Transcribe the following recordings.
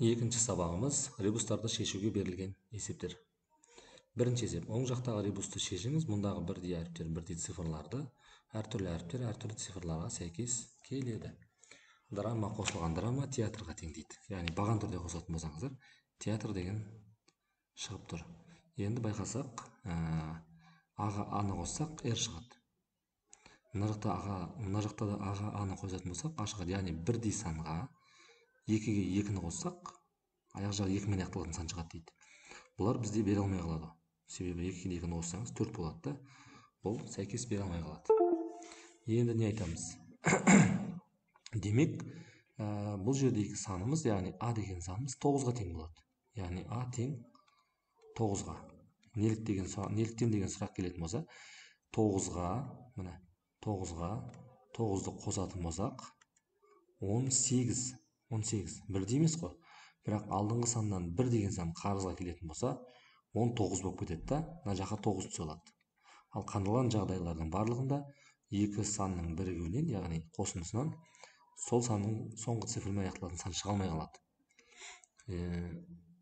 Екінші сабағымыз ребустарды шешуге берілген есептер. Бірінші есеп: оң жақтағы ребусты шешіңіз. Мұндағы бірдей әріптер, бірдей цифрларды, әртүрлі әріптер әртүрлі цифрларға сәйкес келеді. Драма қосылған драма театрға тең дейді. Яғни баған түрде қосатын болсаңыздар, театр деген шығып тұр. Енді байқасақ, аға аны қоссақ, р шығады. Мына жақта да аға аны қосатын болсақ, а шығады. Яғни бірдей санға екіге екіні қоссақ, аяқ жағы екімен аяқталатын сан шығады дейді. Бұлар бізде бере алмай қалады. Себебі екіге екіні қоссаңыз 4 болады да. Бұл сәйкес бере алмай қалады. Енді не айтамыз? Демек, бұл жердегі санымыз, яғни а деген санымыз 9-ға тең болады. Яғни а тең 9-ға. Неліктен деген сұрақ келетін болса, 9-ға, міне 9-ға 9-ды қосатын болсақ, 18 бірдей емес қой. Бірақ алдыңғы саннан 1 деген сан қарызға келетін болса, 19 болып кетеді да, мына жаққа 9 түсе алады. Ал қанылған жағдайлардың барлығында екі санның бірігуінен, яғни қосындысынан, сол санның соңғы цифрмен аяқталатын сан шыға алмай қалады.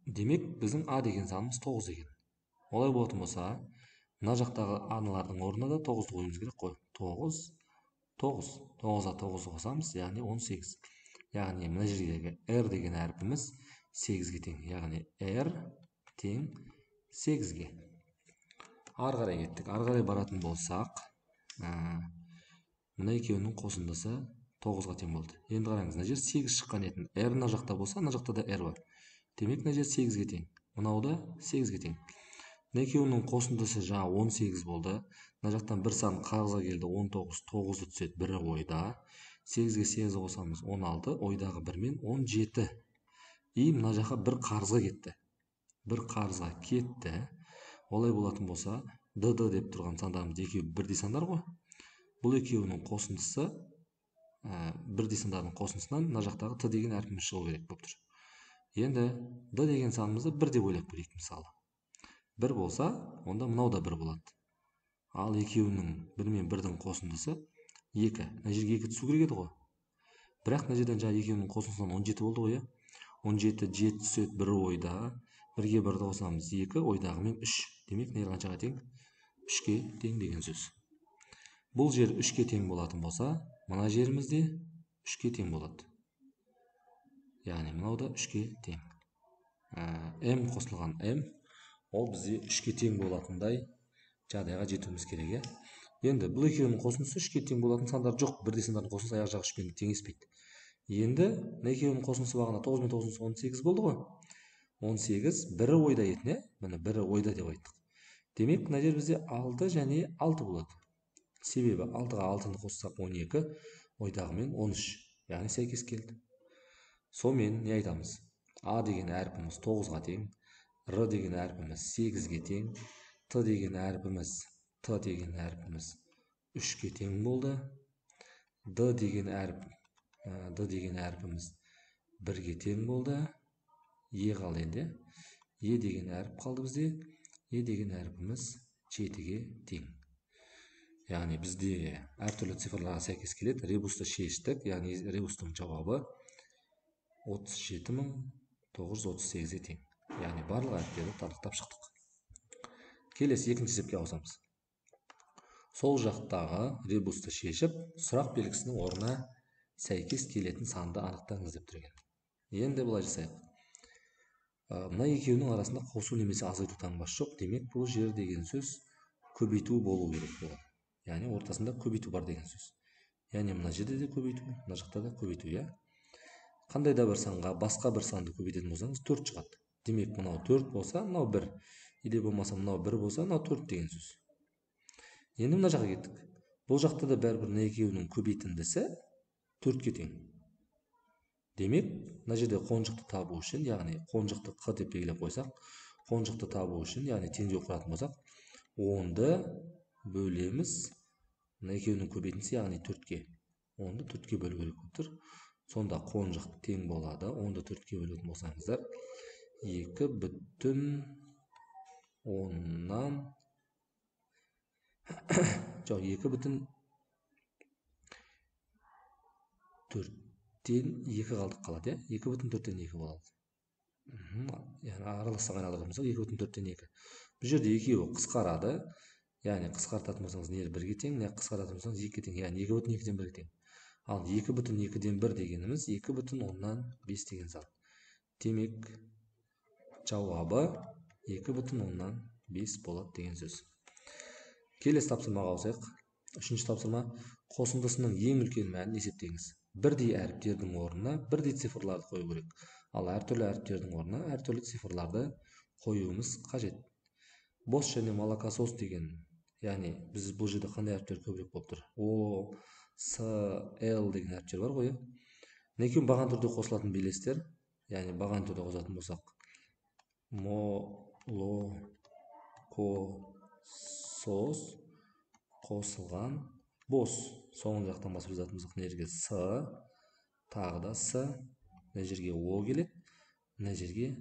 Демек, біздің а деген санымыз 9 екен. Олай болатын болса, мына жақтағы аналардың орнына да 9-ды қоюымыз керек қой. 9-ға 9-ды қосамыз, яғни 18. Яғни мына жердегі r деген әрпіміз 8-ге тең. Яғни r тең 8-ге. Ары қарай кеттік. Ары қарай баратын болсақ, мына екеуінің қосындысы 9-ға тең болды. Енді қараңыз, мына жер 8 шыққан етін. r мына жақта болса, мына жақта да r бар. Демек, мына жер 8-ге тең. Мынау да 8-ге тең. Мына екеуінің қосындысы жаңа 18 болды. Мына жақтан бір сан қағазға келді, 19, 9-ды түседі, бірі ойда. 8-ге 8 қосамыз, 16, ойдағы 1 мен 17. И мына жаққа бір қарызға кетті. Бір қарызға кетті. Олай болатын болса, д деп тұрған сандарымыз екеуі бірдей сандар ғой. Бұл екеуінің қосындысы, бірдей сандардың қосындысынан мына жақтағы т деген әрпіміз шығу керек болып тұр. Енді д деген санымызды 1 деп ойлап көрейік мысалы. 1 болса, онда мынау да 1 болады. Ал екеуінің 1 мен 1-дің қосындысы 2. Мына жерге 2 түсу керек еді ғой. Бірақ мына жерден жаңа екеуінің қосындысынан 17 болды ғой, 17, 7 түседі, 1 ойда. 1-ге 1-ді қосамыз, 2, ойдағы мен 3. Демек, не қаншаға тең? 3-ке тең деген сөз. Бұл жер 3-ке тең болатын болса, мына жерімізде 3-ке тең болады. Яғни, мынау да 3-ке тең. М қосылған М, ол бізде 3-ке тең болатындай жағдайға жетуіміз керек. Енді бұл екеуінің қосындысы 3-ке тең болатын сандар жоқ. Бірдей сандардың қосындысы аяқ жағы 3-пен теңеспейді. Енді мына екеуінің қосындысы бағана 9 мен 9 18 болды ғой. 18, бірі ойда етін, міне бірі ойда деп айттық. Демек, мына жер бізде 6 және 6 болады. Себебі 6-ға 6-ны қоссақ 12, ойдағымен 13, яғни сәйкес келді. Сонымен не айтамыз? А деген әрпіміз 9-ға тең, Р деген әрпіміз 8-ге тең, Т деген әрпіміз 3-ке тең болды. Д деген әрпіміз 1-ге тең болды. Е қалды енді. Е деген әріп қалды бізде. Е деген әрпіміз 7-ге тең. Яғни бізде әртүрлі цифрларға сәйкес келеді. Ребусты шештік. Яғни ребустың жауабы 37.938-ге тең. Яғни барлық әріптерді анықтап шықтық. Келесі екінші есепке ауысамыз. Сол жақтағы ребусты шешіп, сұрақ белгісінің орнына сәйкес келетін санды анықтаңыз деп тұр екен. Енді былай жасайық. Мына екеуінің арасында қосу немесе азайту таңбасы жоқ. Демек, бұл жер деген сөз көбейту болу керек болады. Яғни ортасында көбейту бар деген сөз. Яғни мына жерде де көбейту, мына жақта да көбейту, Қандай да бір санға басқа бір санды көбейтетін болсаңыз 4 шығады. Демек, мынау 4 болса, мынау 1. Или болмаса мынау 1 болса, мынау 4 деген сөз. Енді мына жаққа кеттік. Бұл жақта да бәрібір мына екеуінің көбейтіндісі 4-ке тең. Демек, мына жерде қонжықты табу үшін, яғни қонжықты қ деп белгілеп қойсақ, қонжықты табу үшін, яғни теңдеу құратын болсақ, 10-ды бөлеміз мына екеуінің көбейтіндісі, яғни 4-ке. 10-ды 4-ке бөлу керек болып тұр. Сонда қонжық тең болады. 10-ды 4-ке бөлетін болсаңыздар, 2,10-нан жоқ, 2,4-тен 2 қалдық қалады, 2,4-тен 2 болады. яғни аралассақ айналдыратын болсақ 2/4-тен 2. Бұл жерде екеуі қысқарады, яғни қысқартатын болсаңыз не 1-ге тең, не қысқартатын болсаңыз 2-ге тең, яғни 2/2-ден 1-ге тең. Ал 2/2-ден 1 дегеніміз 2/5 деген сан. Демек жауабы 2/5 болады деген сөз. Келесі тапсырмаға ауысайық. Үшінші тапсырма: қосындысының ең үлкен мәнін есептеңіз. Бірдей әріптердің орнына бірдей цифрларды қою керек. Ал әртүрлі әріптердің орнына әртүрлі цифрларды қоюымыз қажет. Бос және молокосос деген, яғни біз бұл жерде қандай әріптер көбірек болып тұр? О, С, Л деген әріптер бар ғой. Екеуі баған түрде қосылатын белестер, яғни баған түрде қосатын болсақ, молокосос қосылған бос. Соңғы жақтан басып жазатын болсақ, мына жерге С, тағы да С, мына жерге О келеді, мына жерге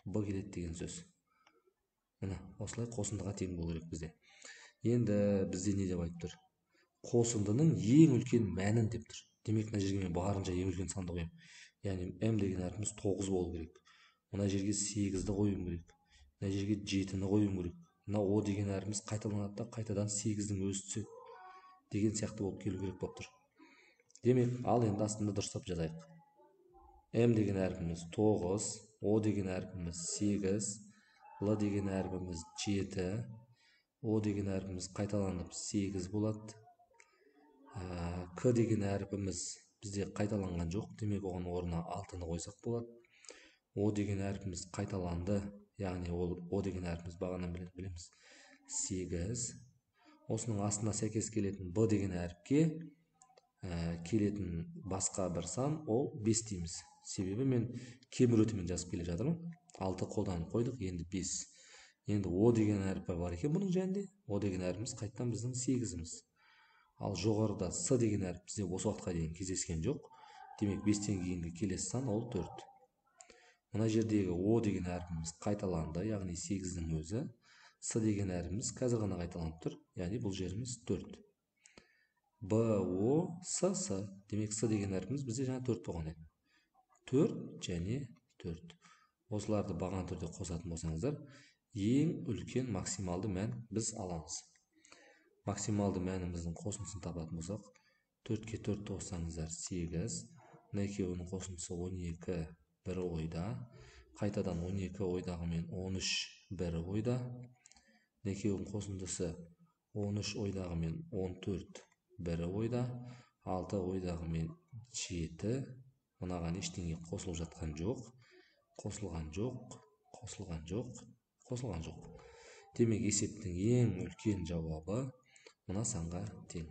Б келеді деген сөз. Міне осылай қосындыға тең болу керек бізде. Енді бізде не деп айтып тұр? Қосындының ең үлкен мәнін деп тұр. Демек мына жерге мен барынша ең үлкен санды қоямын. Яғни М деген әріпіміз 9 болу керек. Мына жерге 8-ді қоюым керек. Мына жерге 7-ні қоюым керек. Мына О деген әріпіміз қайталанады да қайтадан 8-дің өзі түседі деген сияқты болып келу керек болып тұр. Демек, ал енді астында дұрыстап жазайық. М деген әріпіміз 9, О деген әріпіміз 8, Л деген әріпіміз 7, О деген әріпіміз қайталанып 8 болады. К деген әріпіміз бізде қайталанған жоқ, демек оған орнына 6-ны қойсақ болады. О деген әріпіміз қайталанды, яғни О деген әріпіміз бағанан білеміз 8. Осының астына сәйкес келетін Б деген әріпке келетін басқа бір сан, ол 5 дейміз. Себебі мен кемір өтімен жазып келе жатырмын. 6 қолданып қойдық, енді 5. Енді О деген әріпі бар екен бұның жәнде. О деген әріпіміз қайттан біздің 8-іміз. Ал жоғарыда С деген әріп бізде осы уақытқа дейін кездескен жоқ. Демек 5-тен кейінгі келесі сан ол 4. Мына жердегі О деген әріпіміз қайталанды, яғни 8-дің өзі. С деген әріпіміз қазір ғана қайталанып тұр, яғни бұл жеріміз 4. Б, О, С. Демек С деген әріпіміз бізде жаңа 4 болған еді. 4 және 4. Осыларды баған түрде қосатын болсаңыздар, ең үлкен максималды мән біз аламыз. Максималды мәніміздің қосындысын табатын болсақ, 4-ке 4 қоссаңыздар 8, мына екеуінің қосындысы 12 бір ойда, қайтадан 12 ойдағымен 13 бір ойда, мына екеуінің қосындысы 13 ойдағымен 14 бір ойда, 6 ойдағымен 7, мынаған ештеңе қосылып жатқан жоқ, қосылған жоқ. Демек есептің ең үлкен жауабы мына санға тең.